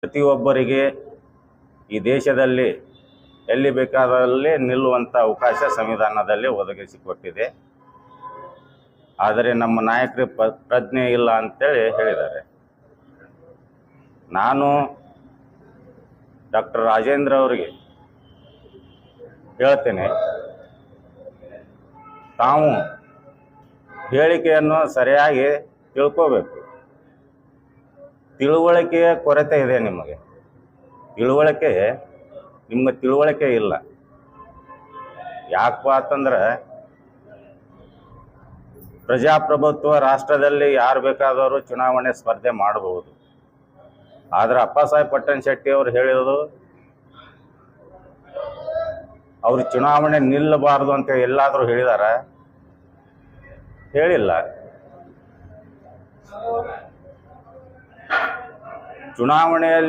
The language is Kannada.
ಪ್ರತಿಯೊಬ್ಬರಿಗೆ ಈ ದೇಶದಲ್ಲಿ ಎಲ್ಲಿ ಬೇಕಾದಲ್ಲಿ ನಿಲ್ಲುವಂಥ ಅವಕಾಶ ಸಂವಿಧಾನದಲ್ಲಿ ಒದಗಿಸಿಕೊಟ್ಟಿದೆ. ಆದರೆ ನಮ್ಮ ನಾಯಕರಿಗೆ ಪ್ರಜ್ಞೆ ಇಲ್ಲ ಅಂತೇಳಿ ಹೇಳಿದ್ದಾರೆ. ನಾನು ಡಾಕ್ಟರ್ ರಾಜೇಂದ್ರ ಅವರಿಗೆ ಹೇಳ್ತೇನೆ, ತಾವು ಹೇಳಿಕೆಯನ್ನು ಸರಿಯಾಗಿ ತಿಳ್ಕೋಬೇಕು. ತಿಳುವಳಿಕೆಯ ಕೊರತೆ ಇದೆ ನಿಮಗೆ. ನಿಮಗೆ ತಿಳುವಳಿಕೆ ಇಲ್ಲ. ಯಾಕಪ್ಪ ಅಂತಂದ್ರೆ ಪ್ರಜಾಪ್ರಭುತ್ವ ರಾಷ್ಟ್ರದಲ್ಲಿ ಯಾರು ಬೇಕಾದವರು ಚುನಾವಣೆ ಸ್ಪರ್ಧೆ ಮಾಡಬಹುದು. ಆದರೆ ಅಪ್ಪಾಸಾಹೇಬ್ ಪಟ್ಟಣ ಶೆಟ್ಟಿ ಅವರು ಹೇಳಿರೋದು, ಅವರು ಚುನಾವಣೆ ನಿಲ್ಲಬಾರದು ಅಂತ ಎಲ್ಲಾದರೂ ಹೇಳಿದಾರ? ಹೇಳಿಲ್ಲ. ಚುನಾವಣೆಯಲ್ಲಿ